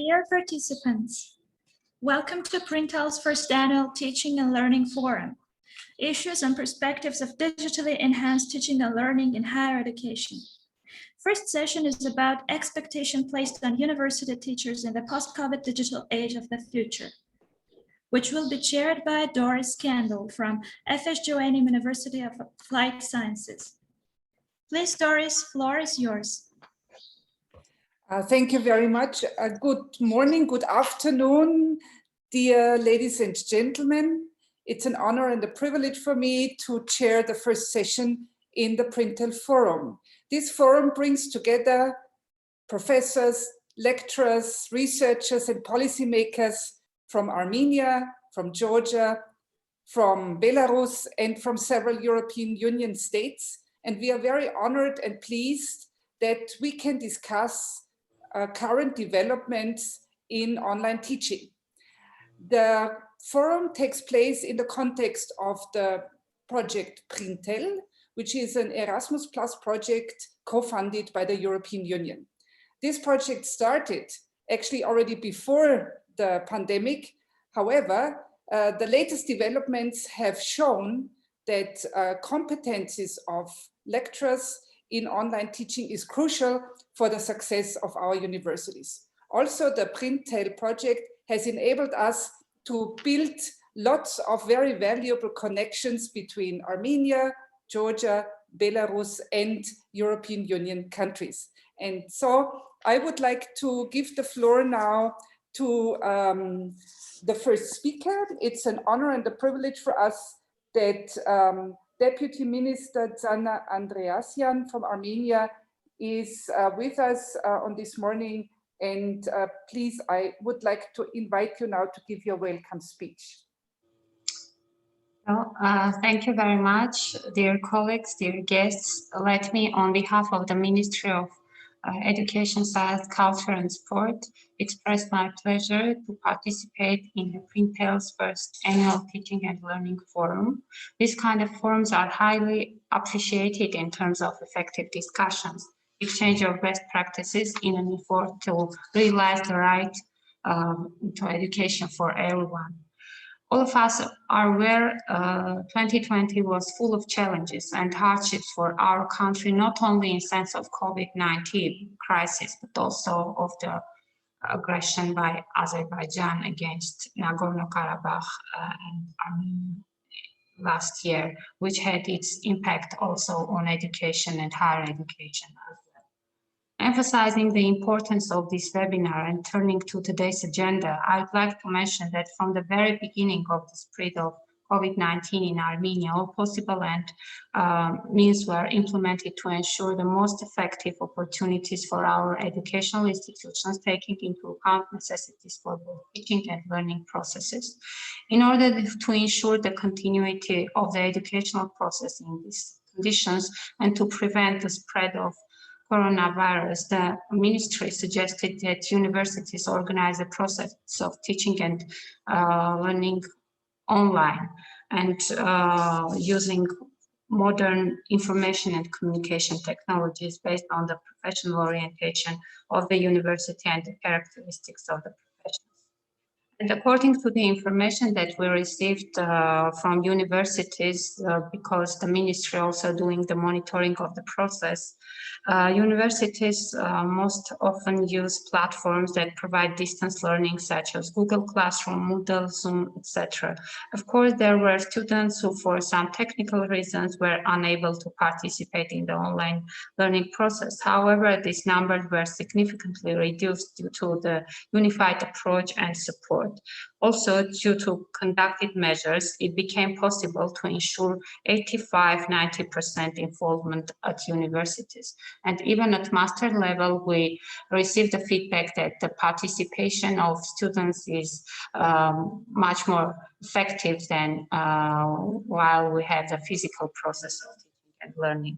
Dear participants, welcome to PRINTeL'S first annual Teaching and Learning Forum, Issues and Perspectives of Digitally Enhanced Teaching and Learning in Higher Education. First session is about expectation placed on university teachers in the post-COVID digital age of the future, which will be chaired by Doris Kiendl from FS University of Applied Sciences. Please, Doris, floor is yours. Thank you very much. Good morning, good afternoon, dear ladies and gentlemen. It's an honor and a privilege for me to chair the first session in the PRINTeL Forum. This forum brings together professors, lecturers, researchers, and policymakers from Armenia, from Georgia, from Belarus, and from several European Union states. And we are very honored and pleased that we can discuss current developments in online teaching. The forum takes place in the context of the project PRINTeL, which is an Erasmus Plus project co-funded by the European Union. This project started actually already before the pandemic. However, the latest developments have shown that competencies of lecturers in online teaching is crucial for the success of our universities. Also, the PRINTeL project has enabled us to build lots of very valuable connections between Armenia, Georgia, Belarus, and European Union countries. And so I would like to give the floor now to the first speaker. It's an honor and a privilege for us that Deputy Minister Zhanna Andreasyan from Armenia is with us on this morning. And please, I would like to invite you now to give your welcome speech. Well, thank you very much, dear colleagues, dear guests. Let me, on behalf of the Ministry of Education, Science, Culture and Sport, express my pleasure to participate in the PRINTeL'S first annual Teaching and Learning Forum. These kind of forums are highly appreciated in terms of effective discussions, exchange of best practices in an effort to realize the right to education for everyone. All of us are aware 2020 was full of challenges and hardships for our country, not only in sense of COVID-19 crisis, but also of the aggression by Azerbaijan against Nagorno-Karabakh and Armenia last year, which had its impact also on education and higher education as well. Emphasizing the importance of this webinar and turning to today's agenda, I would like to mention that from the very beginning of the spread of COVID-19 in Armenia, all possible and means were implemented to ensure the most effective opportunities for our educational institutions, taking into account necessities for both teaching and learning processes. In order to ensure the continuity of the educational process in these conditions and to prevent the spread of coronavirus, the ministry suggested that universities organize a process of teaching and learning online and using modern information and communication technologies based on the professional orientation of the university and the characteristics of the professions. And according to the information that we received from universities, because the ministry also doing the monitoring of the process, universities most often use platforms that provide distance learning, such as Google Classroom, Moodle, Zoom, etc. Of course, there were students who, for some technical reasons, were unable to participate in the online learning process. However, these numbers were significantly reduced due to the unified approach and support. Also, due to conducted measures, it became possible to ensure 85–90% involvement at universities. And even at master level, we received the feedback that the participation of students is much more effective than while we have the physical process of teaching and learning.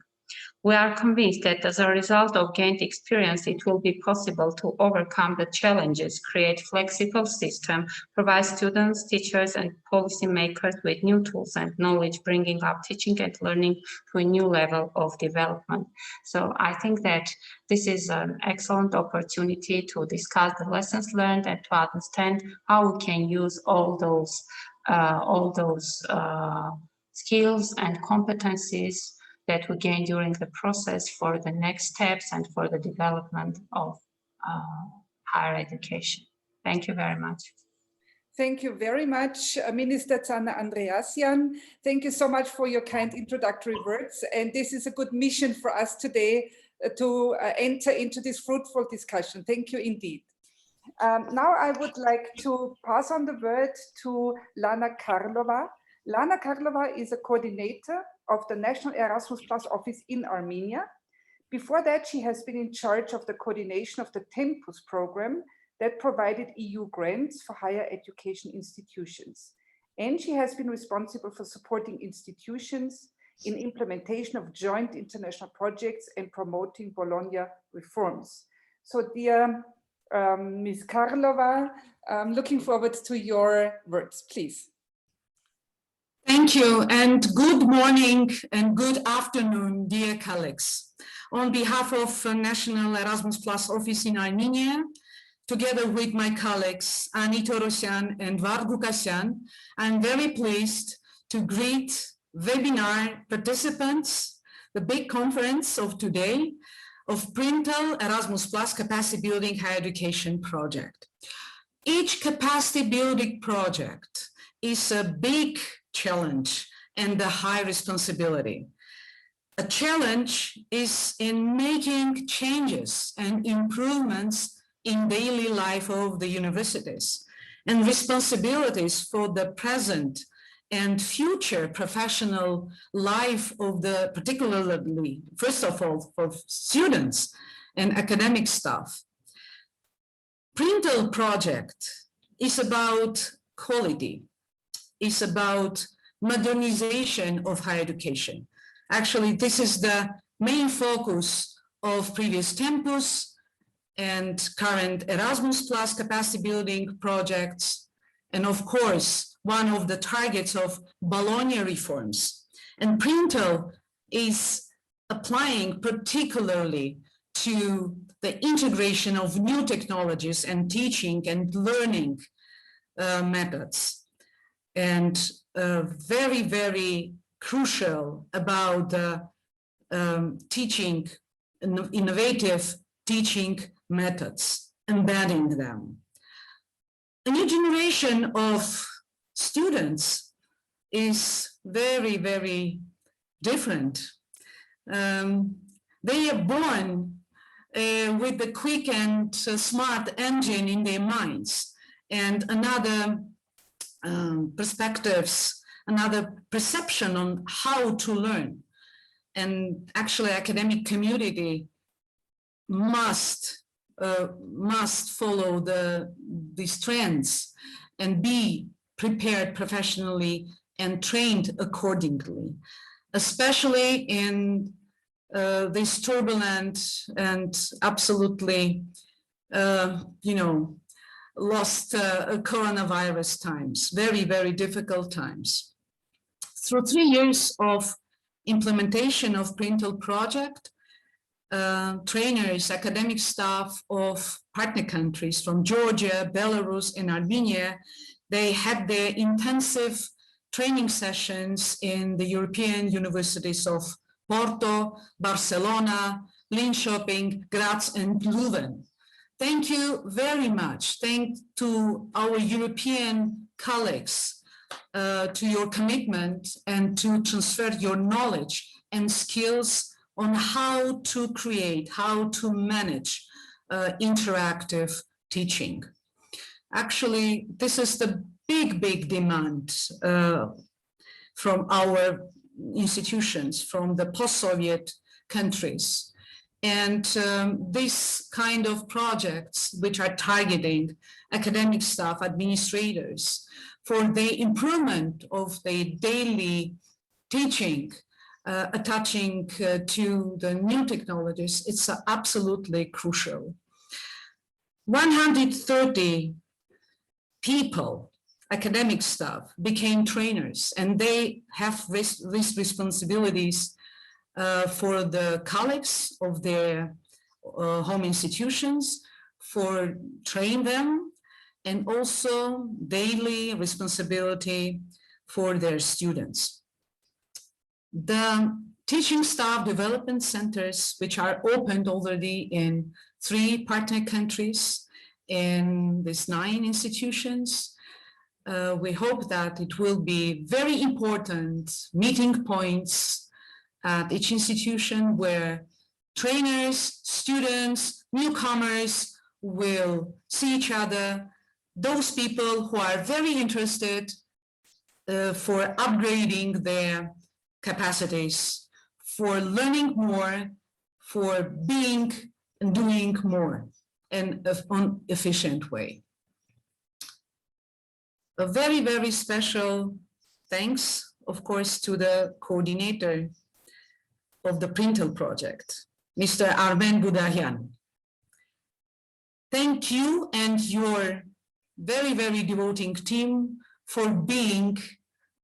We are convinced that as a result of gained experience, it will be possible to overcome the challenges, create flexible system, provide students, teachers, and policymakers with new tools and knowledge, bringing up teaching and learning to a new level of development. So I think that this is an excellent opportunity to discuss the lessons learned and to understand how we can use all those skills and competencies that we gain during the process for the next steps and for the development of higher education. Thank you very much. Thank you very much, Minister Zhanna Andreasyan. Thank you so much for your kind introductory words. And this is a good mission for us today to enter into this fruitful discussion. Thank you indeed. Now I would like to pass on the word to Lana Karlova. Lana Karlova is a coordinator of the National Erasmus Plus office in Armenia. Before that, she has been in charge of the coordination of the Tempus program that provided EU grants for higher education institutions. And she has been responsible for supporting institutions in implementation of joint international projects and promoting Bologna reforms. So dear Ms. Karlova, I'm looking forward to your words, please. Thank you, and good morning and good afternoon, dear colleagues. On behalf of National Erasmus Plus office in Armenia, together with my colleagues Andreasyan and Vargukasyan, I'm very pleased to greet webinar participants, the big conference of today of PRINTeL Erasmus Plus Capacity Building Higher Education Project. Each capacity building project is a big challenge and a high responsibility. A challenge is in making changes and improvements in daily life of the universities, and responsibilities for the present and future professional life of the, particularly, first of all, for students and academic staff. PRINTeL project is about quality, is about modernization of higher education. Actually, this is the main focus of previous Tempus and current Erasmus Plus capacity building projects, and of course, one of the targets of Bologna reforms. And PRINTeL is applying particularly to the integration of new technologies and teaching and learning methods. And very, very crucial about the teaching, innovative teaching methods, embedding them. A new generation of students is very, very different. They are born with the quick and smart engine in their minds, and another perspectives, another perception on how to learn. And actually, academic community must follow these trends and be prepared professionally and trained accordingly, especially in these turbulent and absolutely, lost coronavirus times, very, very difficult times. Through 3 years of implementation of PRINTeL project, trainers, academic staff of partner countries from Georgia, Belarus, and Armenia, they had their intensive training sessions in the European universities of Porto, Barcelona, Linköping, Graz, and Leuven. Thank you very much. Thanks to our European colleagues, to your commitment and to transfer your knowledge and skills on how to create, how to manage interactive teaching. Actually, this is the big demand from our institutions, from the post-Soviet countries. And this kind of projects, which are targeting academic staff, administrators, for the improvement of their daily teaching, attaching to the new technologies, it's absolutely crucial. 130 people, academic staff, became trainers, and they have these responsibilities for the colleagues of their home institutions, for train them, and also daily responsibility for their students. The teaching staff development centers, which are opened already in 3 partner countries in these 9 institutions, we hope that it will be very important meeting points at each institution where trainers, students, newcomers will see each other, those people who are very interested for upgrading their capacities, for learning more, for being and doing more in an efficient way. A very, very special thanks, of course, to the coordinator of the PRINTeL project, Mr. Andreasyan. Thank you and your very, very devoting team for being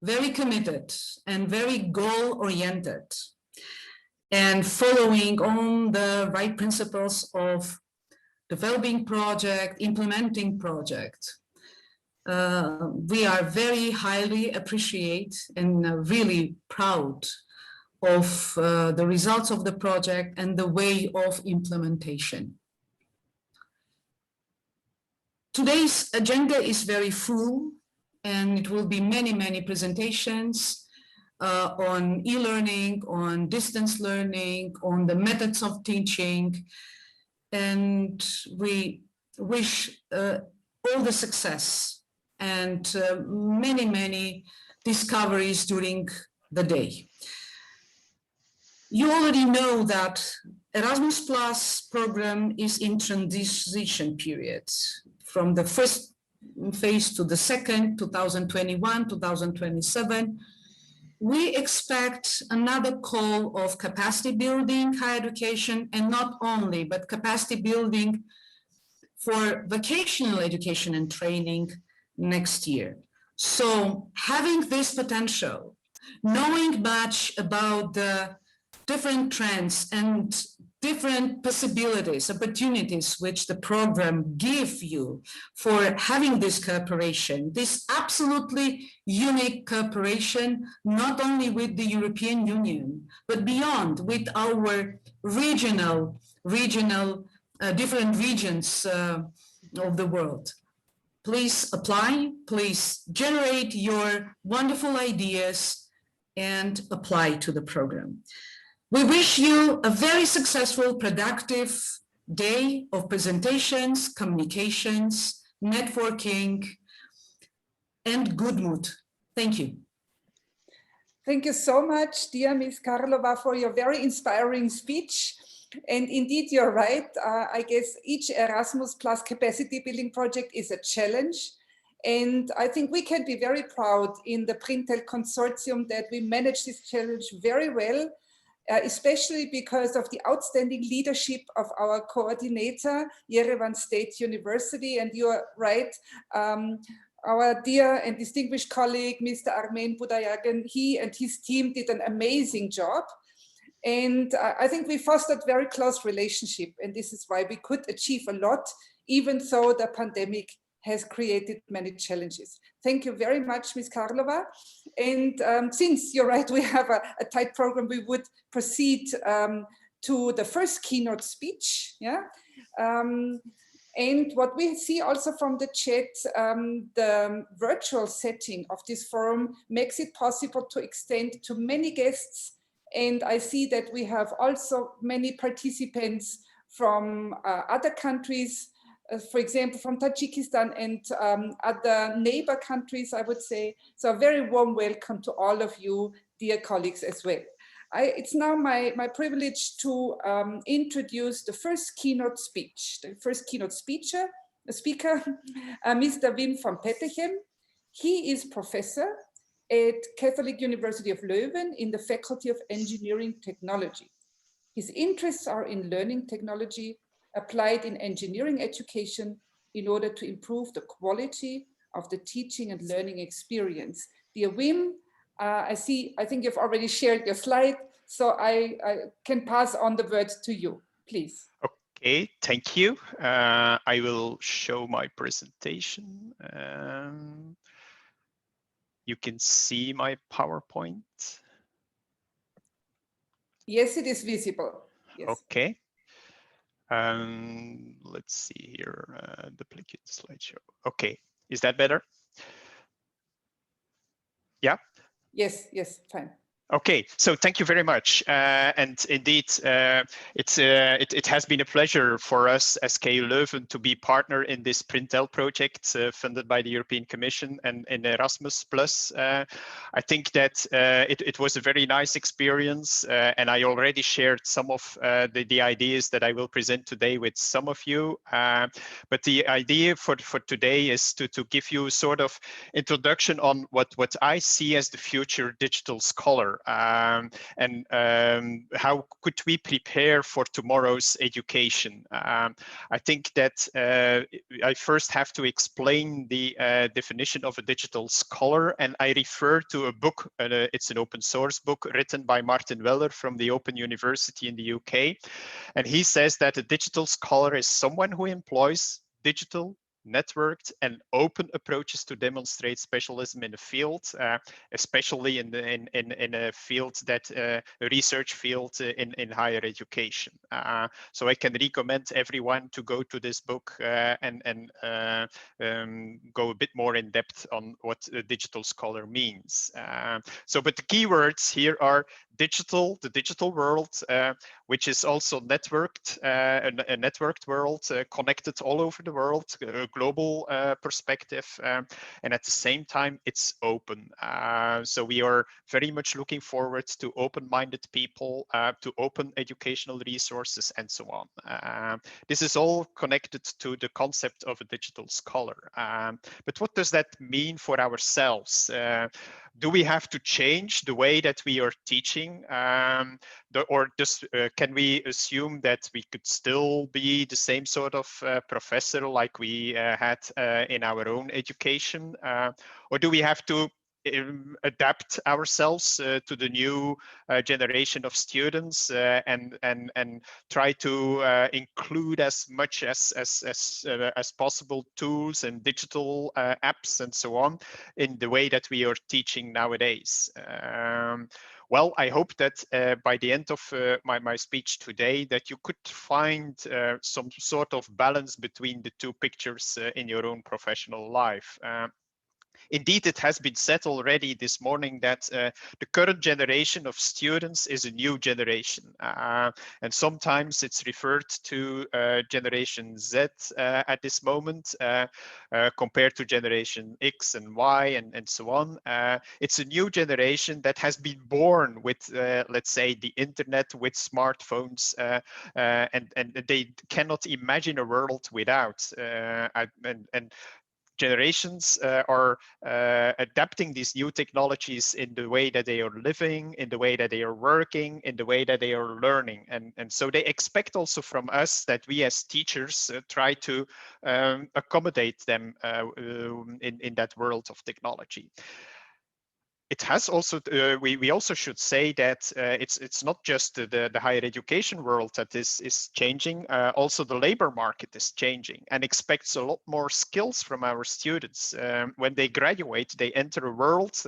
very committed and very goal-oriented and following on the right principles of developing project, implementing project. We are very highly appreciate and really proud of the results of the project and the way of implementation. Today's agenda is very full, and it will be many, many presentations on e-learning, on distance learning, on the methods of teaching, and we wish all the success and many, many discoveries during the day. You already know that Erasmus Plus program is in transition period from the first phase to the second, 2021, 2027. We expect another call of capacity building, higher education, and not only, but capacity building for vocational education and training next year. So having this potential, knowing much about the different trends and different possibilities, opportunities which the program gives you for having this cooperation, this absolutely unique cooperation, not only with the European Union, but beyond with our regional different regions of the world. Please apply, please generate your wonderful ideas and apply to the program. We wish you a very successful, productive day of presentations, communications, networking, and good mood. Thank you. Thank you so much, dear Ms. Karlova, for your very inspiring speech. And indeed, you're right. I guess each Erasmus Plus capacity building project is a challenge. And I think we can be very proud in the PRINTeL consortium that we manage this challenge very well. Especially because of the outstanding leadership of our coordinator, Yerevan State University. And you are right, our dear and distinguished colleague, Mr. Armen Budayagan, he and his team did an amazing job. And I think we fostered very close relationship. And this is why we could achieve a lot, even though the pandemic has created many challenges. Thank you very much, Ms. Karlova. And since you're right, we have a tight program, we would proceed to the first keynote speech. Yeah. And what we see also from the chat, the virtual setting of this forum makes it possible to extend to many guests. And I see that we have also many participants from other countries, for example, from Tajikistan and other neighbor countries, I would say. So a very warm welcome to all of you, dear colleagues, as well. It's now my privilege to introduce the first keynote speech, the first keynote speaker, Mr. Wim Van Petegem. He is professor at Catholic University of Leuven in the Faculty of Engineering Technology. His interests are in learning technology applied in engineering education in order to improve the quality of the teaching and learning experience. Dear Wim, I think you've already shared your slide, so I can pass on the word to you, please. Okay, thank you. I will show my presentation. You can see my PowerPoint. Yes, it is visible. Yes. Okay. Let's see here, duplicate slideshow. Okay, is that better? Yeah. Yes, yes, fine. Okay, so thank you very much. And indeed, it has been a pleasure for us as KU Leuven to be partner in this PRINTeL project funded by the European Commission and in Erasmus+. I think that it was a very nice experience, and I already shared some of the ideas that I will present today with some of you. But the idea for today is to give you sort of introduction on what I see as the future digital scholar. And how could we prepare for tomorrow's education? I think that I first have to explain the definition of a digital scholar, and I refer to a book. It's an open source book written by Martin Weller from the Open University in the UK, and he says that a digital scholar is someone who employs digital, networked and open approaches to demonstrate specialism in a field, especially in a field that a research field in higher education. So I can recommend everyone to go to this book and go a bit more in depth on what a digital scholar means. But the keywords here are digital, the digital world, which is also networked, a networked world, connected all over the world, a global perspective, and at the same time, it's open. So we are very much looking forward to open-minded people, to open educational resources, and so on. This is all connected to the concept of a digital scholar. But what does that mean for ourselves? Do we have to change the way that we are teaching? Or just can we assume that we could still be the same sort of professor like we had in our own education? Or do we have to adapt ourselves to the new generation of students and try to include as much as possible tools and digital apps and so on in the way that we are teaching nowadays? Well, I hope that by the end of my speech today that you could find some sort of balance between the two pictures in your own professional life. Indeed, it has been said already this morning that the current generation of students is a new generation. And sometimes it's referred to Generation Z at this moment compared to Generation X and Y and so on. It's a new generation that has been born with, let's say, the internet, with smartphones, and they cannot imagine a world without. And generations are adapting these new technologies in the way that they are living, in the way that they are working, in the way that they are learning. And so they expect also from us that we as teachers try to accommodate them in that world of technology. It has also, we also should say that it's not just the higher education world that is changing, also the labor market is changing and expects a lot more skills from our students. When they graduate, they enter a world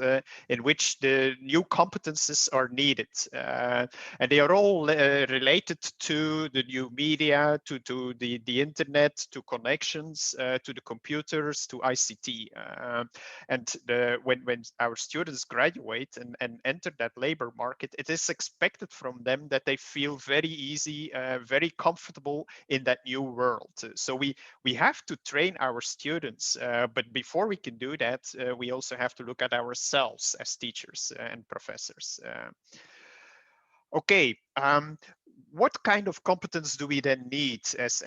in which the new competences are needed. And they are all related to the new media, to the internet, to connections, to the computers, to ICT. And when our students graduate and enter that labor market, it is expected from them that they feel very easy, very comfortable in that new world. So we have to train our students, but before we can do that, we also have to look at ourselves as teachers and professors. Okay. what kind of competence do we then need as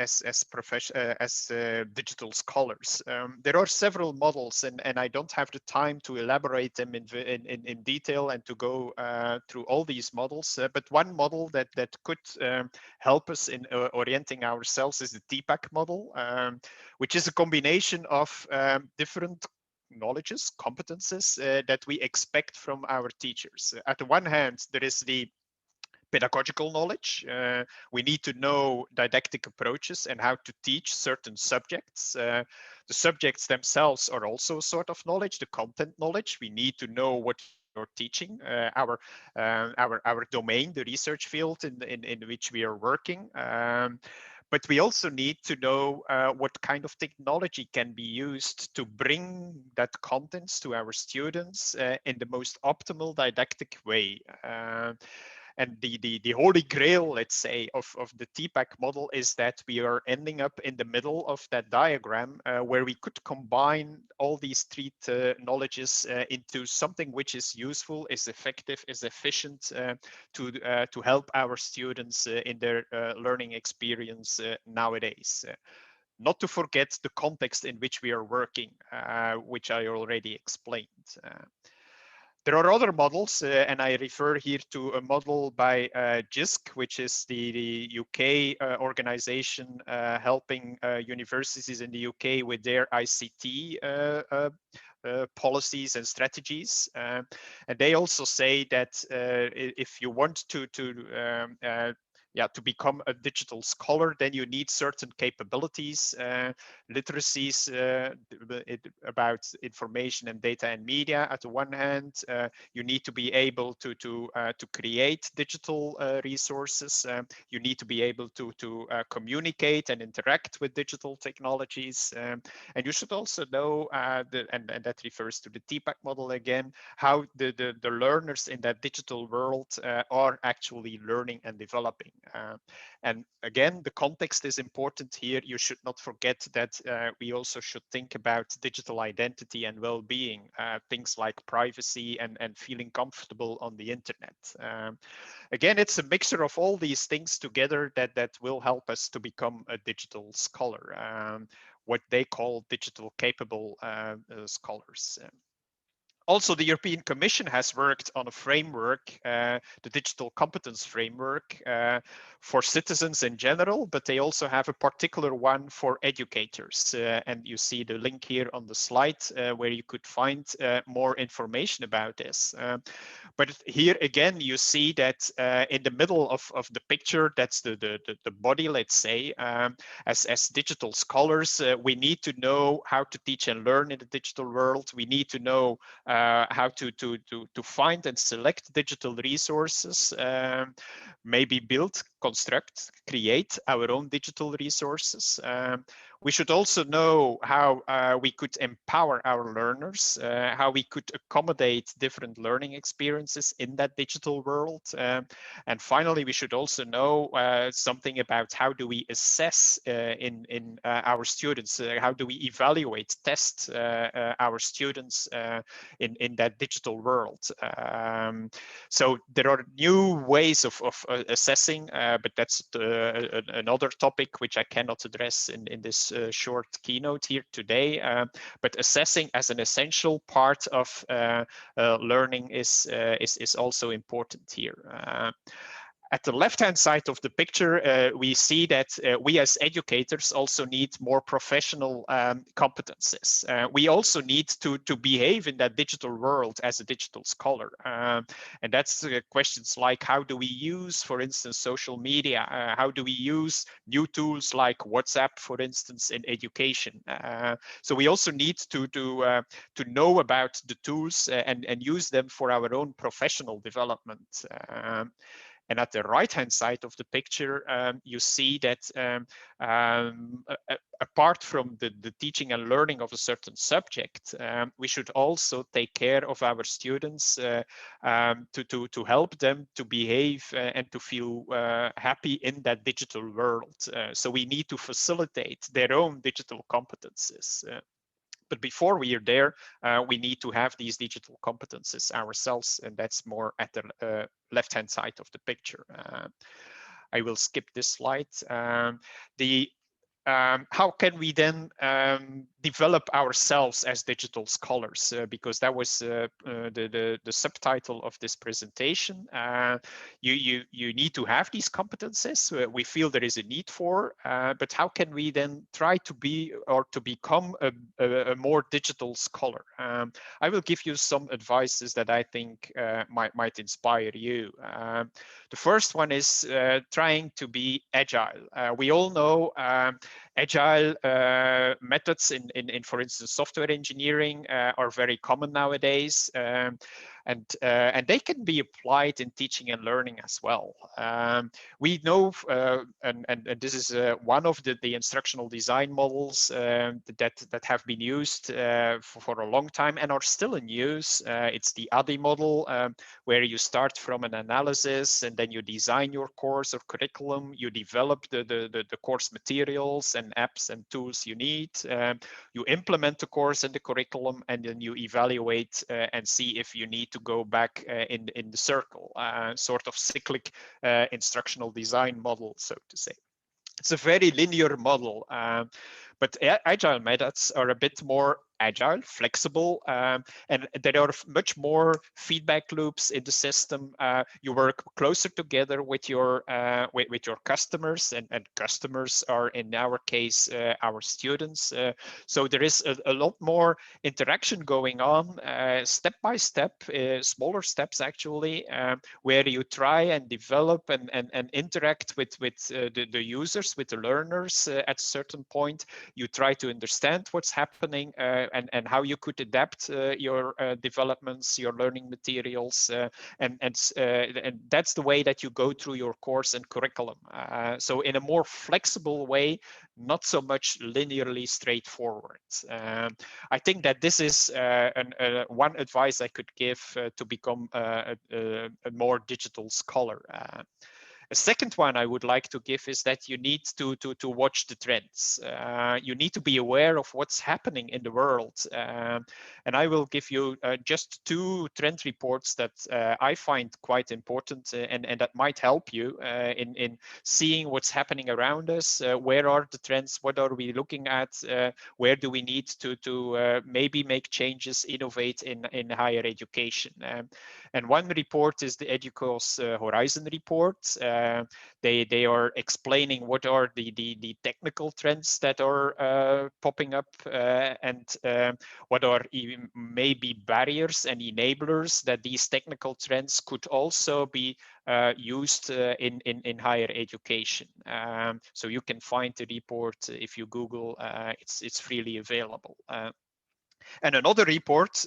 digital scholars? There are several models, and I don't have the time to elaborate them in detail and to go through all these models. But one model that could help us in orienting ourselves is the TPAC model, which is a combination of different knowledges, competences that we expect from our teachers. At the one hand, there is the pedagogical knowledge. We need to know didactic approaches and how to teach certain subjects. The subjects themselves are also a sort of knowledge, the content knowledge. We need to know what you're teaching, our domain, the research field in which we are working. But we also need to know what kind of technology can be used to bring that contents to our students in the most optimal didactic way. And the holy grail, let's say, of the TPAC model is that we are ending up in the middle of that diagram where we could combine all these three knowledges into something which is useful, is effective, is efficient to help our students in their learning experience nowadays. Not to forget the context in which we are working, which I already explained. There are other models, and I refer here to a model by JISC, which is the UK organization helping universities in the UK with their ICT policies and strategies. And they also say that if you want to become a digital scholar, then you need certain capabilities, literacies about information and data and media. At the one hand, you need to be able to create digital resources. You need to be able to communicate and interact with digital technologies. And you should also know, and that refers to the TPAC model again, how the learners in that digital world are actually learning and developing. And again, the context is important here. You should not forget that we also should think about digital identity and well-being, things like privacy and feeling comfortable on the internet. Again, it's a mixture of all these things together that will help us to become a digital scholar, what they call digital capable scholars. Also, the European Commission has worked on a framework, the digital competence framework for citizens in general, but they also have a particular one for educators. And you see the link here on the slide where you could find more information about this. But here again, you see that in the middle of the picture, that's the body, let's say. As digital scholars, we need to know how to teach and learn in the digital world. We need to know how to find and select digital resources, maybe build, construct, create our own digital resources. We should also know how we could empower our learners, how we could accommodate different learning experiences in that digital world. And finally, we should also know something about how do we assess in our students, how do we evaluate, test our students in that digital world. So there are new ways of assessing, but that's another topic which I cannot address in this short keynote here today. But assessing as an essential part of learning is also important here. At the left-hand side of the picture, we see that we as educators also need more professional competences. We also need to behave in that digital world as a digital scholar. And that's questions like, how do we use, for instance, social media? How do we use new tools like WhatsApp, for instance, in education? So we also need to know about the tools and use them for our own professional development. And at the right-hand side of the picture, you see that apart from the teaching and learning of a certain subject, we should also take care of our students to help them to behave and to feel happy in that digital world. So we need to facilitate their own digital competences. But before we are there, we need to have these digital competences ourselves, and that's more at the left-hand side of the picture. I will skip this slide. How can we then develop ourselves as digital scholars? Because that was the subtitle of this presentation. You need to have these competences. We feel there is a need for, but how can we then try to be or to become a more digital scholar? I will give you some advices that I think might inspire you. The first one is trying to be agile. We all know agile methods in, for instance, software engineering are very common nowadays, and they can be applied in teaching and learning as well. We know, and this is one of the instructional design models that have been used for a long time and are still in use. It's the ADDIE model, where you start from an analysis and then you design your course or curriculum, you develop the course materials and apps and tools you need, you implement the course and the curriculum, and then you evaluate and see if you need to go back in the circle, sort of cyclic instructional design model, so to say. It's a very linear model, but agile methods are a bit more agile, flexible, and there are much more feedback loops in the system. You work closer together with your customers, and customers are, in our case, our students. So there is a lot more interaction going on, step by step, smaller steps actually, where you try and develop and interact with the users, with the learners. At a certain point, you try to understand what's happening and how you could adapt your developments, your learning materials, and that's the way that you go through your course and curriculum. So in a more flexible way, not so much linearly straightforward. I think that this is one advice I could give to become a more digital scholar. A second one I would like to give is that you need to watch the trends. You need to be aware of what's happening in the world. And I will give you just two trend reports that I find quite important and that might help you in seeing what's happening around us. Where are the trends? What are we looking at? Where do we need to maybe make changes, innovate in higher education? And one report is the EDUCAUSE Horizon report. They are explaining what are the technical trends that are popping up and what are even maybe barriers and enablers that these technical trends could also be used in higher education. So you can find the report if you Google, it's freely available. And another report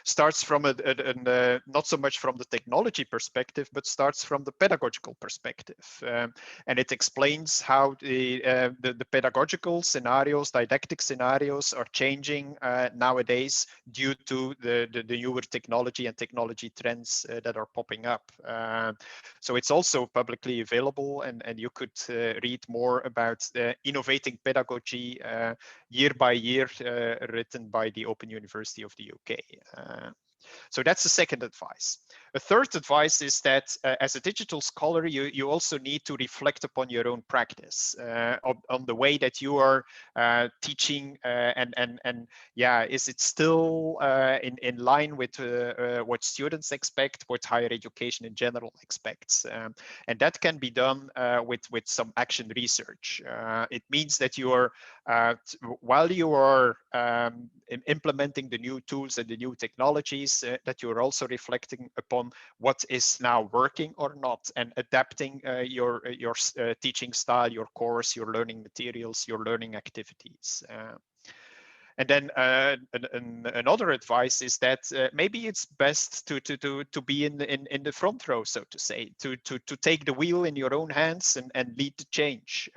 starts from not so much from the technology perspective, but starts from the pedagogical perspective. And it explains how the pedagogical scenarios, didactic scenarios are changing nowadays due to the newer technology and technology trends that are popping up. So it's also publicly available, and you could read more about innovating pedagogy year by year, written by the Open University of the UK. So that's the second advice. A third advice is that as a digital scholar, you also need to reflect upon your own practice, on the way that you are teaching, and yeah, is it still in line with what students expect, what higher education in general expects? And that can be done with some action research. It means that you are, while you are implementing the new tools and the new technologies, that you're also reflecting upon what is now working or not, and adapting your teaching style, your course, your learning materials, your learning activities. And then another advice is that maybe it's best to be in the front row, so to say, to take the wheel in your own hands and lead the change.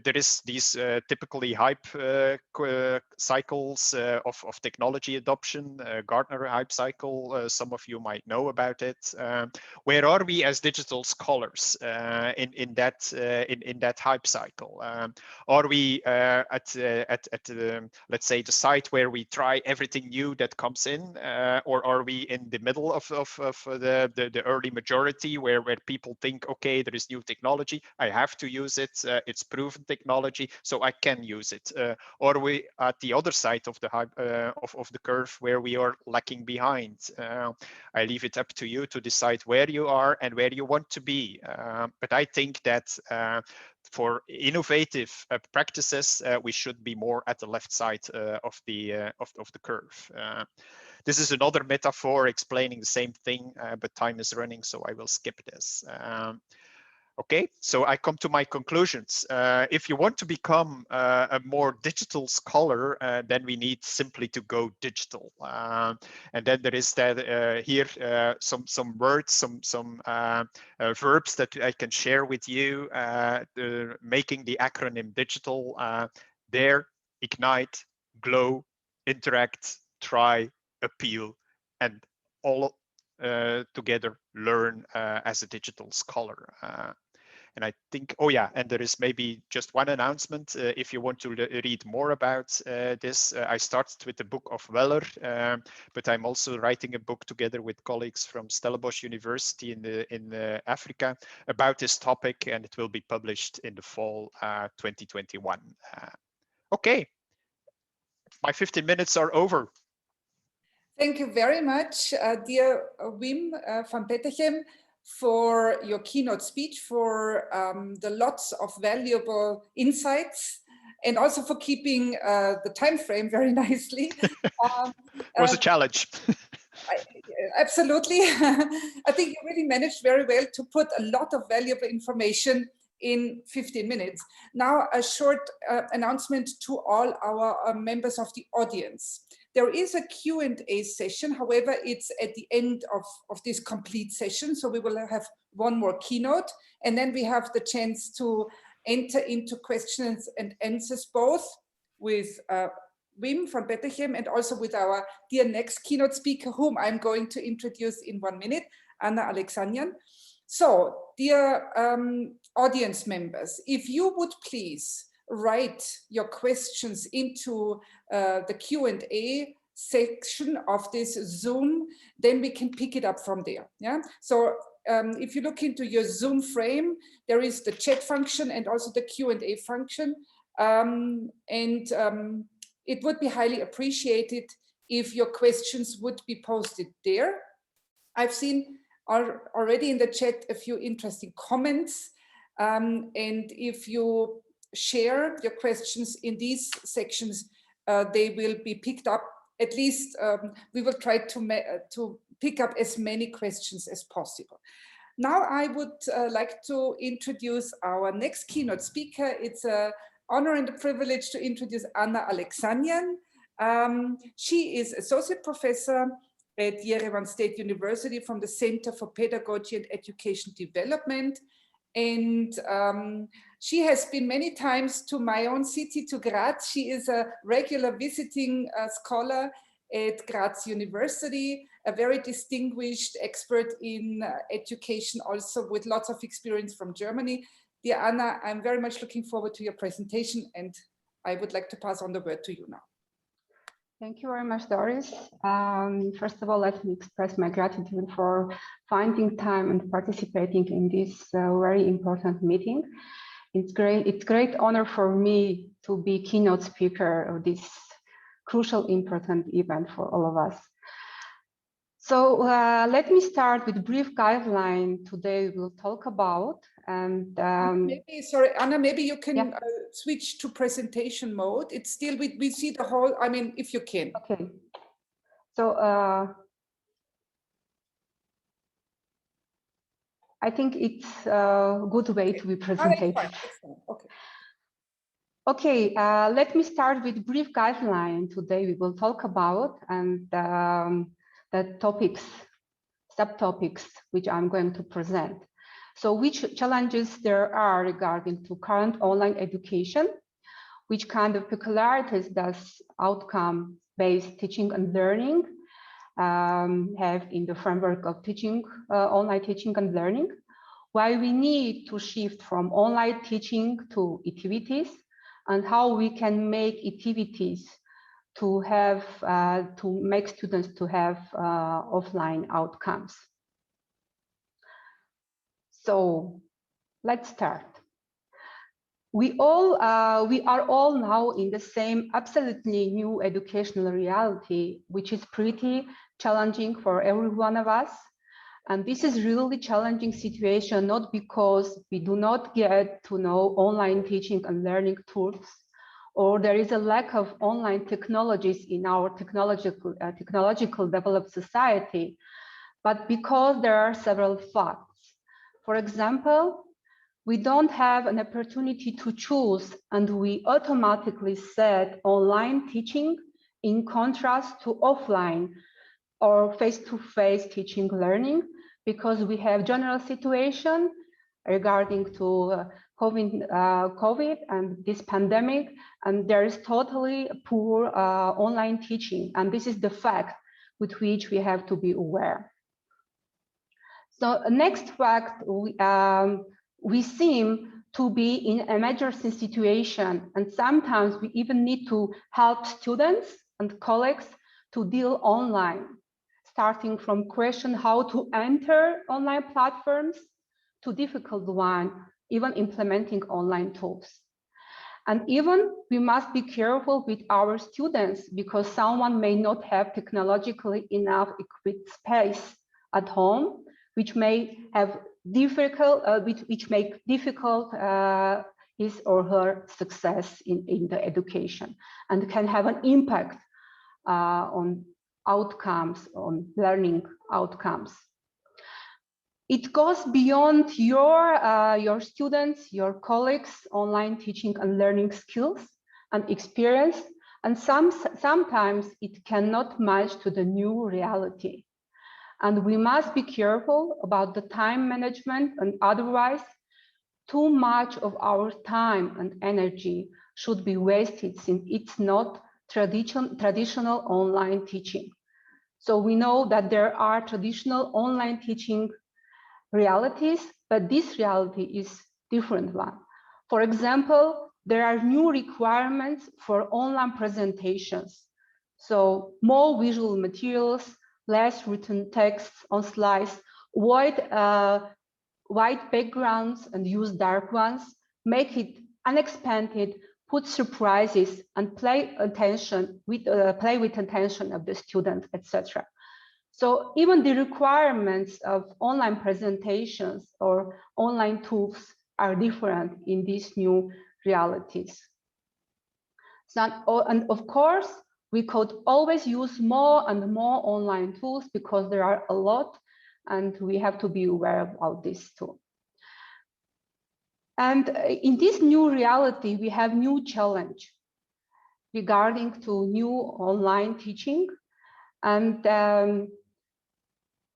there is these typically hype cycles of technology adoption, Gartner hype cycle. Some of you might know about it. Where are we as digital scholars in that hype cycle? Are we at let's say the site where we try everything new that comes in, or are we in the middle of the early majority where people think, okay, there is new technology, I have to use it, it's proven technology, so I can use it? Or are we at the other side of the hype, of the curve where we are lacking behind? I leave it up to you to decide where you are and where you want to be. But I think that for innovative practices, we should be more at the left side of the curve. This is another metaphor explaining the same thing, but time is running, so I will skip this. Okay, so I come to my conclusions. If you want to become a more digital scholar, then we need simply to go digital. And then there is that here some words, some verbs that I can share with you. Making the acronym digital. Dare, ignite, glow, interact, try, appeal, and all together learn as a digital scholar. And I think, oh yeah, and there is maybe just one announcement. If you want to read more about this, I started with the book of Weller, but I'm also writing a book together with colleagues from Stellenbosch University in Africa about this topic, and it will be published in the fall 2021. Okay, my 15 minutes are over. Thank you very much, dear Wim Van Petegem, for your keynote speech, for the lots of valuable insights, and also for keeping the time frame very nicely. It was a challenge. Absolutely. I think you really managed very well to put a lot of valuable information in 15 minutes. Now, a short announcement to all our members of the audience. There is a Q&A session, however, it's at the end of this complete session. So we will have one more keynote, and then we have the chance to enter into questions and answers, both with Wim Van Petegem and also with our dear next keynote speaker, whom I'm going to introduce in 1 minute, Aleksanyan. So, dear audience members, if you would please write your questions into the Q&A section of this Zoom, then we can pick it up from there. Yeah. So if you look into your Zoom frame, there is the chat function and also the Q&A function. It would be highly appreciated if your questions would be posted there. I've seen already in the chat a few interesting comments. And if you share your questions in these sections, they will be picked up. At least we will try to pick up as many questions as possible. Now I would like to introduce our next keynote speaker. It's an honor and a privilege to introduce Aleksanyan. She is associate professor at Yerevan State University from the Center for Pedagogy and Education Development. And she has been many times to my own city, to Graz. She is a regular visiting scholar at Graz University, a very distinguished expert in education, also with lots of experience from Germany. Dear Anna, I'm very much looking forward to your presentation, and I would like to pass on the word to you now. Thank you very much, Doris. First of all, let me express my gratitude for finding time and participating in this very important meeting. It's great honor for me to be keynote speaker of this crucial, important event for all of us. So let me start with a brief guideline today we'll talk about. And maybe, sorry, Anna, maybe you can switch to presentation mode. It's still, we see the whole, I mean, if you can. Okay. So I think it's a good way to be presented. Okay. Okay, let me start with a brief guideline today we will talk about, and the topics, subtopics, which I'm going to present. So which challenges there are regarding to current online education? Which kind of peculiarities does outcome-based teaching and learning have in the framework of teaching, online teaching and learning? Why we need to shift from online teaching to E-tivities, and how we can make E-tivities to have to make students to have offline outcomes. So let's start. We are all now in the same absolutely new educational reality, which is pretty challenging for every one of us. And this is really challenging situation, not because we do not get to know online teaching and learning tools, or there is a lack of online technologies in our technological developed society, but because there are several facts. For example, we don't have an opportunity to choose, and we automatically set online teaching in contrast to offline or face-to-face teaching learning, because we have general situation regarding to COVID and this pandemic, and there is totally poor online teaching, and this is the fact with which we have to be aware. So next fact, we seem to be in an emergency situation, and sometimes we even need to help students and colleagues to deal online, starting from question how to enter online platforms to difficult one, even implementing online tools. And even we must be careful with our students, because someone may not have technologically enough equipped space at home, which may have which make difficult his or her success in the education, and can have an impact on outcomes, on learning outcomes. It goes beyond your students, your colleagues' online teaching and learning skills and experience, and sometimes it cannot match to the new reality. And we must be careful about the time management, and otherwise too much of our time and energy should be wasted, since it's not traditional online teaching. So we know that there are traditional online teaching realities, but this reality is different one. For example, there are new requirements for online presentations. So more visual materials, less written text on slides, white backgrounds and use dark ones, make it unexpected, put surprises, and play with attention of the student, etc. So even the requirements of online presentations or online tools are different in these new realities. So, and of course, we could always use more and more online tools, because there are a lot, and we have to be aware about this too. And in this new reality, we have new challenge regarding to new online teaching, and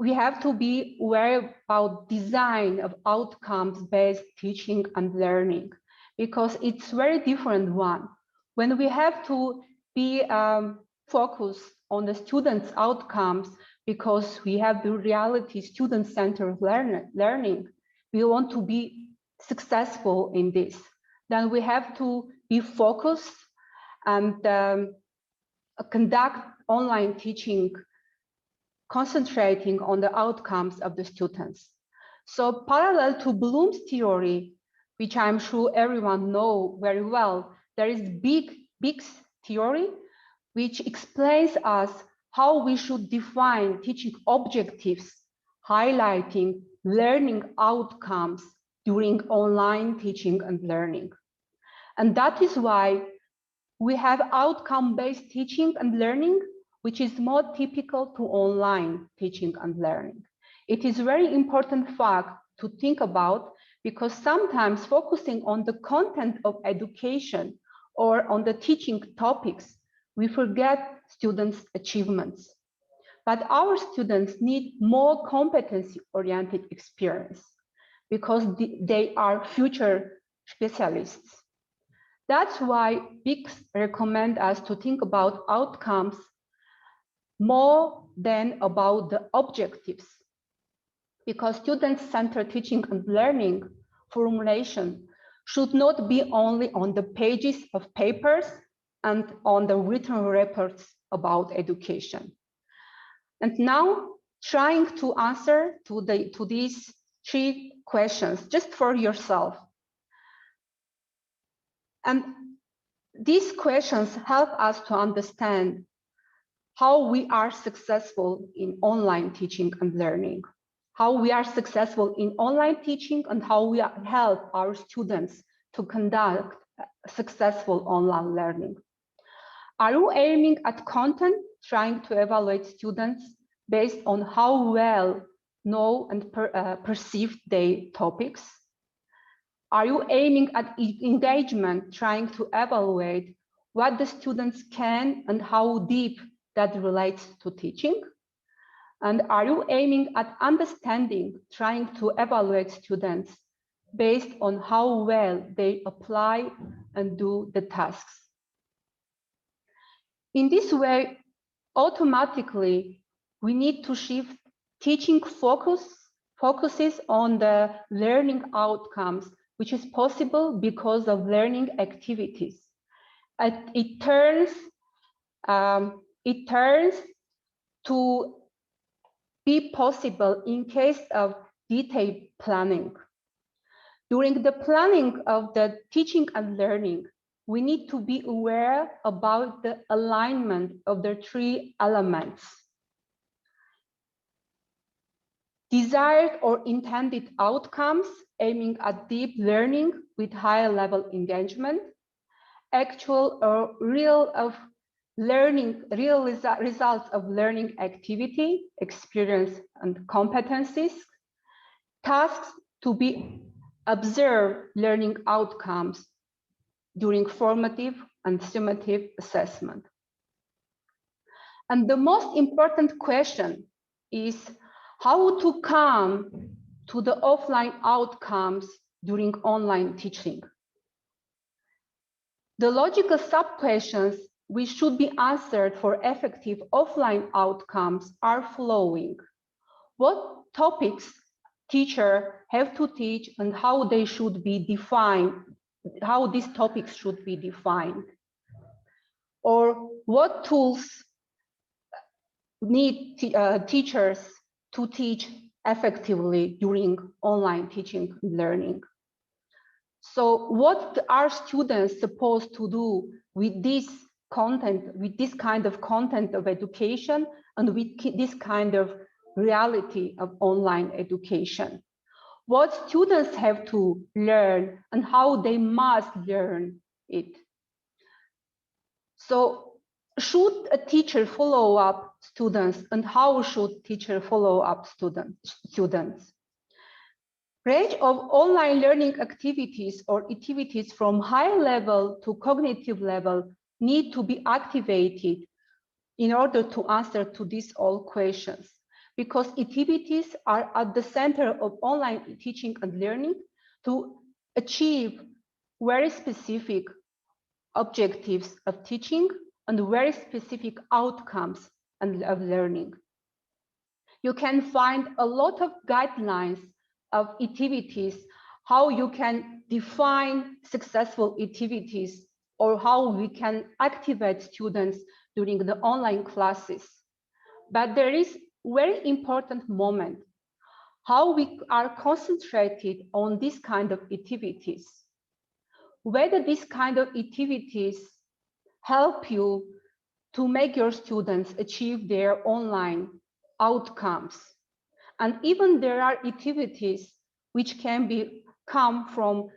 we have to be aware about design of outcomes-based teaching and learning, because it's very different one. When we have to be focused on the students' outcomes, because we have the reality student-centered learning, we want to be successful in this, then we have to be focused and conduct online teaching, concentrating on the outcomes of the students. So parallel to Bloom's theory, which I'm sure everyone knows very well, there is Big's theory, which explains us how we should define teaching objectives, highlighting learning outcomes during online teaching and learning. And that is why we have outcome-based teaching and learning, which is more typical to online teaching and learning. It is a very important fact to think about, because sometimes focusing on the content of education or on the teaching topics, we forget students' achievements. But our students need more competency-oriented experience. because they are future specialists. That's why PICS recommend us to think about outcomes more than about the objectives, because student-centered teaching and learning formulation should not be only on the pages of papers and on the written reports about education. And now, trying to answer to these 3 questions, just for yourself. And these questions help us to understand how we are successful in online teaching and learning, how we are successful in online teaching, and how we help our students to conduct successful online learning. Are you aiming at content, trying to evaluate students based on how well know and perceive their topics? Are you aiming at engagement, trying to evaluate what the students can and how deep that relates to teaching? And are you aiming at understanding, trying to evaluate students based on how well they apply and do the tasks? In this way, automatically, we need to shift teaching focuses on the learning outcomes, which is possible because of learning activities. It turns to be possible in case of detailed planning. During the planning of the teaching and learning, we need to be aware about the alignment of the 3 elements: desired or intended outcomes, aiming at deep learning with higher level engagement, actual or real results of learning activity, experience, and competencies, tasks to be observed learning outcomes during formative and summative assessment. And the most important question is how to come to the offline outcomes during online teaching. The logical sub-questions which should be answered for effective offline outcomes are following. What topics teachers have to teach and how they should be defined, how these topics should be defined? Or what tools need teachers to teach effectively during online teaching and learning? So what are students supposed to do with this content, with this kind of content of education and with this kind of reality of online education? What students have to learn and how they must learn it? So should a teacher follow up students and how should teacher follow up students? Range of online learning activities or activities from high level to cognitive level need to be activated in order to answer to these all questions, because activities are at the center of online teaching and learning to achieve very specific objectives of teaching and very specific outcomes of learning. You can find a lot of guidelines of activities, how you can define successful activities or how we can activate students during the online classes. But there is very important moment, how we are concentrated on this kind of activities. Whether this kind of activities help you to make your students achieve their online outcomes. And even there are activities which can come from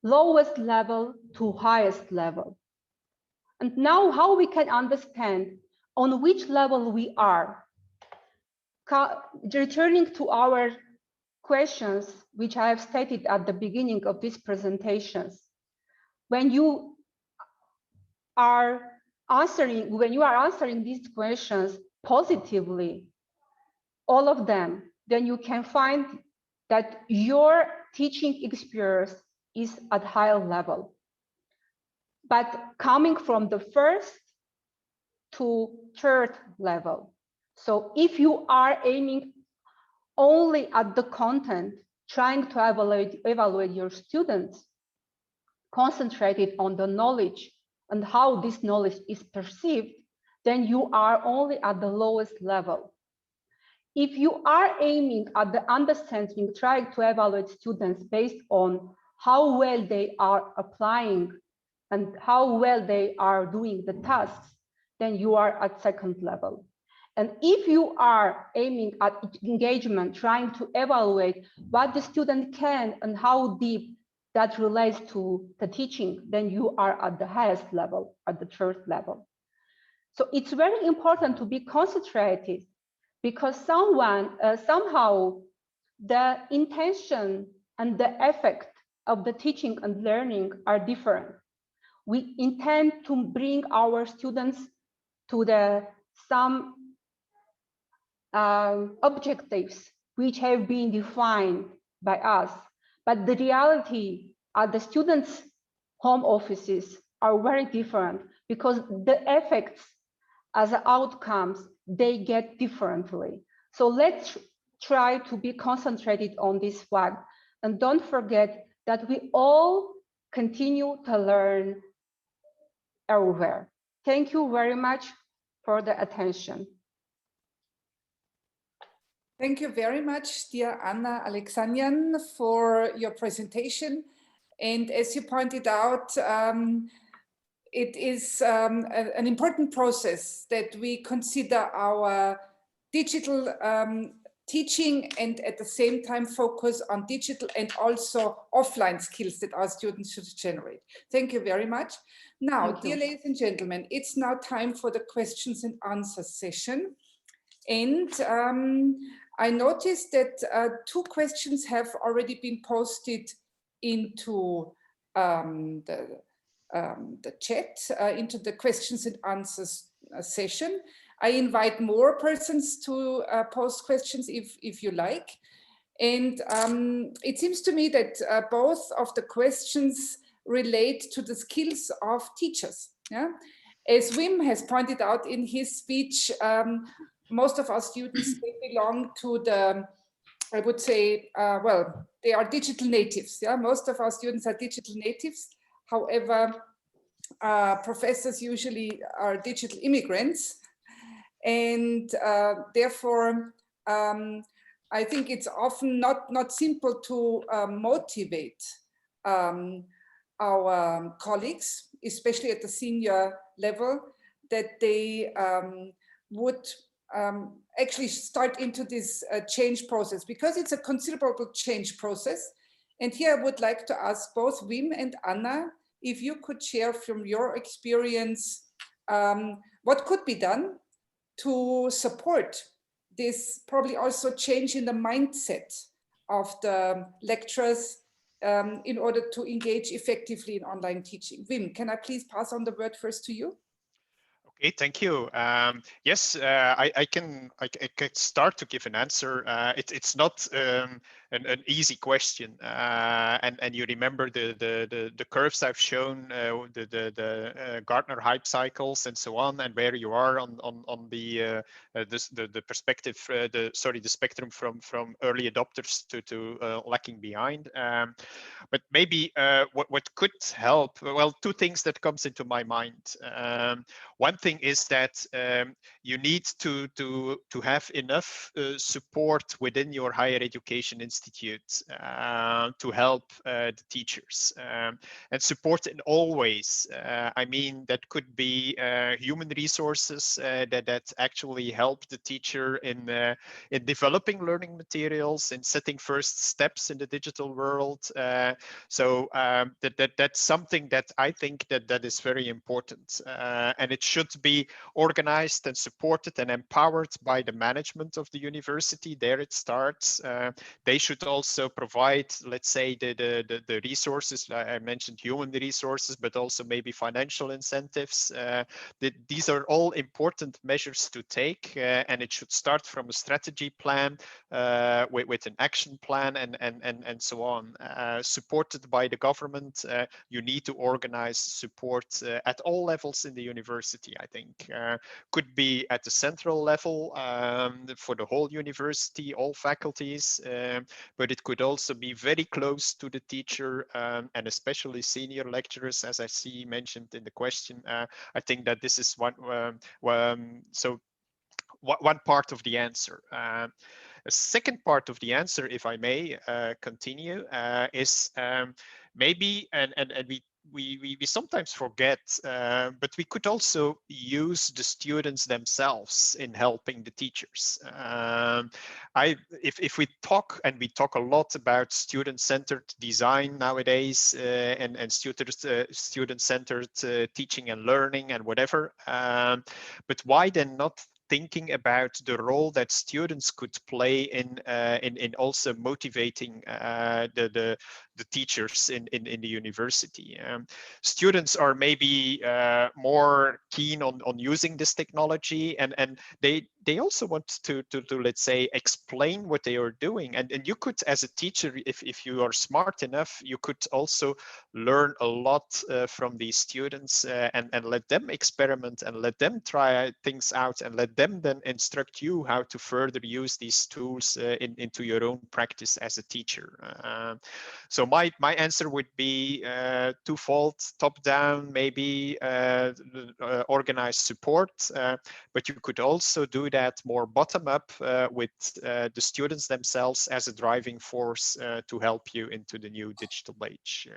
lowest level to highest level. And now how we can understand on which level we are. Returning to our questions, which I have stated at the beginning of these presentations, when you are answering these questions positively, all of them, then you can find that your teaching experience is at higher level. But coming from the first to third level. So if you are aiming only at the content, trying to evaluate your students, concentrated on the knowledge and how this knowledge is perceived, then you are only at the lowest level. If you are aiming at the understanding, trying to evaluate students based on how well they are applying and how well they are doing the tasks, then you are at second level. And if you are aiming at engagement, trying to evaluate what the student can and how deep that relates to the teaching, then you are at the highest level, at the third level. So it's very important to be concentrated, because somehow the intention and the effect of the teaching and learning are different. We intend to bring our students to some objectives which have been defined by us, but the reality at the students' home offices are very different, because the effects as outcomes, they get differently. So let's try to be concentrated on this fact, and don't forget that we all continue to learn everywhere. Thank you very much for the attention. Thank you very much, dear Anna Aleksanyan, for your presentation. And as you pointed out, it is an important process that we consider our digital teaching and at the same time focus on digital and also offline skills that our students should generate. Thank you very much. Now, dear ladies and gentlemen, it's now time for the questions and answers session. And I noticed that 2 questions have already been posted into the chat, into the questions and answers session. I invite more persons to post questions if you like. And it seems to me that both of the questions relate to the skills of teachers. Yeah? As Wim has pointed out in his speech, most of our students, they belong to the, I would say, well, they are digital natives. Yeah, most of our students are digital natives. However, professors usually are digital immigrants. And therefore, I think it's often not simple to motivate our colleagues, especially at the senior level, that they would actually start into this change process, because it's a considerable change process. And here I would like to ask both Wim and Anna if you could share from your experience what could be done to support this probably also change in the mindset of the lecturers in order to engage effectively in online teaching. Wim, can I please pass on the word first to you? Okay, thank you. Yes, I can start to give an answer. It's not an easy question, and you remember the curves I've shown, the Gartner hype cycles and so on, and where you are on the perspective, the spectrum from early adopters to lagging behind. But maybe what could help? Well, 2 things that comes into my mind. One thing is that you need to have enough support within your higher education institute to help the teachers, and support in all ways. I mean, that could be human resources that actually help the teacher in developing learning materials, in setting first steps in the digital world. So that's something that I think that is very important, and it should be organized and supported and empowered by the management of the university. There it starts. They should also provide, let's say, the resources. I mentioned human resources, but also maybe financial incentives. These are all important measures to take, and it should start from a strategy plan with an action plan and so on. Supported by the government, you need to organize support at all levels in the university, I think. Could be at the central level for the whole university, all faculties, but it could also be very close to the teacher and especially senior lecturers, as I see mentioned in the question. I think that this is one part of the answer. A second part of the answer, if I may continue, is maybe, and we sometimes forget, but we could also use the students themselves in helping the teachers. If we talk, and we talk a lot about student-centered design nowadays, and student-centered teaching and learning and whatever, but why then not thinking about the role that students could play in also motivating the teachers in the university. Students are maybe more keen on using this technology, and they also want to let's say explain what they are doing, and you could, as a teacher, if you are smart enough, you could also learn a lot from these students, and let them experiment and let them try things out and let them then instruct you how to further use these tools into your own practice as a teacher. So my answer would be twofold: top-down, maybe organized support, but you could also do that more bottom-up with the students themselves as a driving force to help you into the new digital age.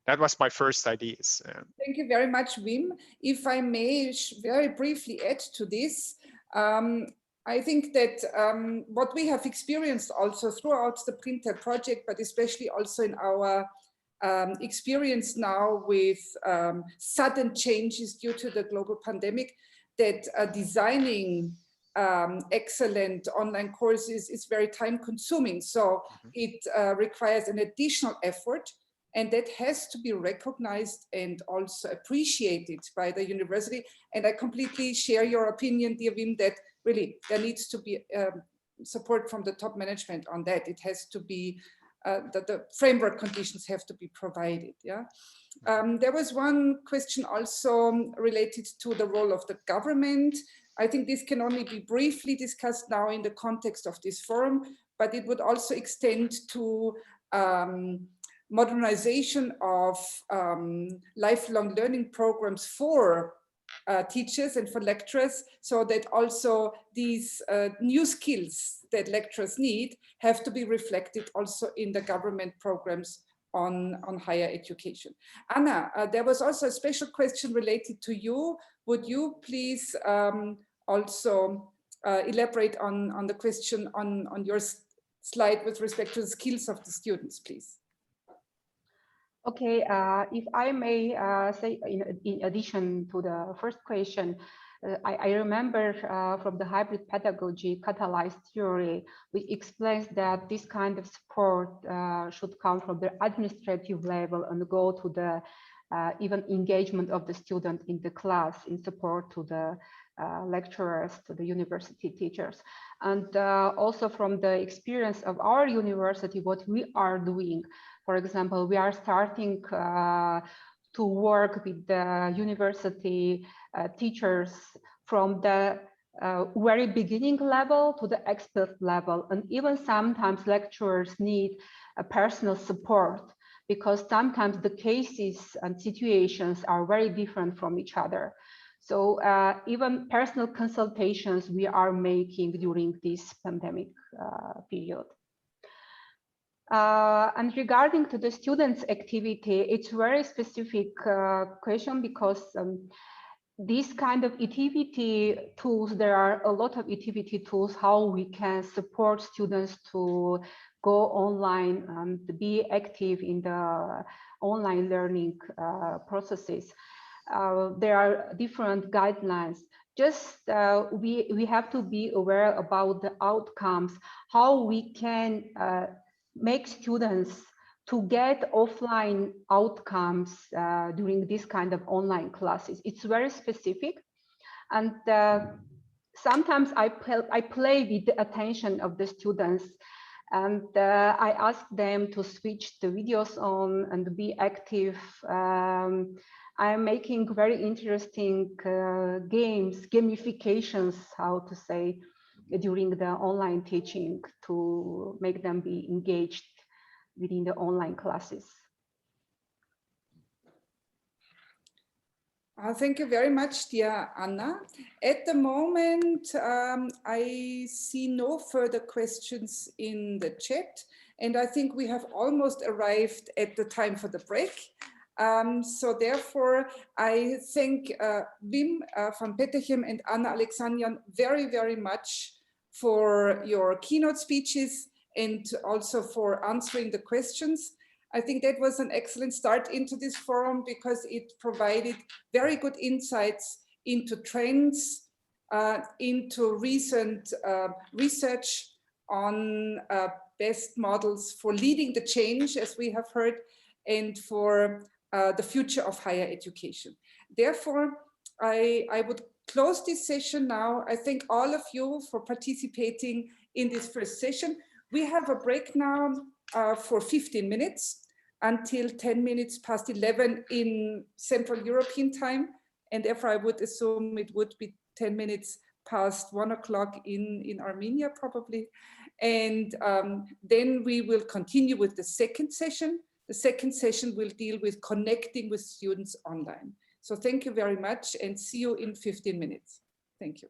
That was my first ideas. Thank you very much, Wim. If I may very briefly add to this, I think that what we have experienced also throughout the PRINTeL project, but especially also in our experience now with sudden changes due to the global pandemic, that designing excellent online courses is very time consuming. So it requires an additional effort, and that has to be recognized and also appreciated by the university. And I completely share your opinion, dear Wim, that really there needs to be support from the top management on that. It has to be, the framework conditions have to be provided. Yeah. There was one question also related to the role of the government. I think this can only be briefly discussed now in the context of this forum, but it would also extend to modernization of lifelong learning programs for teachers and for lecturers, so that also these new skills that lecturers need have to be reflected also in the government programs on higher education. Anna, there was also a special question related to you. Would you please also elaborate on the question on your slide with respect to the skills of the students, please? Okay, if I may say, in addition to the first question, I remember from the hybrid pedagogy catalyzed theory, which explains that this kind of support should come from the administrative level and go to the even engagement of the student in the class in support to the lecturers, to the university teachers. And also from the experience of our university, what we are doing. For example, we are starting to work with the university teachers from the very beginning level to the expert level. And even sometimes lecturers need a personal support, because sometimes the cases and situations are very different from each other. So even personal consultations we are making during this pandemic period. And regarding to the students' activity, it's a very specific question, because these kind of E-tivity tools, there are a lot of E-tivity tools, how we can support students to go online and be active in the online learning processes. There are different guidelines. just we have to be aware about the outcomes, how we can make students to get offline outcomes during this kind of online classes. It's very specific, and sometimes I play with the attention of the students, and I ask them to switch the videos on and be active. I'm making very interesting games, gamifications, how to say, during the online teaching to make them be engaged within the online classes. Thank you very much, dear Anna. At the moment, I see no further questions in the chat, and I think we have almost arrived at the time for the break. So therefore, I thank Wim Van Petegem and Anna Aleksanyan very, very much for your keynote speeches and also for answering the questions. I think that was an excellent start into this forum because it provided very good insights into trends, into recent research on best models for leading the change, as we have heard, and for the future of higher education. Therefore, I would close this session now. I thank all of you for participating in this first session. We have a break now for 15 minutes until 10 minutes past 11 in Central European time. And therefore I would assume it would be 10 minutes past 1 o'clock in Armenia probably. And then we will continue with the second session. The second session will deal with connecting with students online. So thank you very much and see you in 15 minutes. Thank you.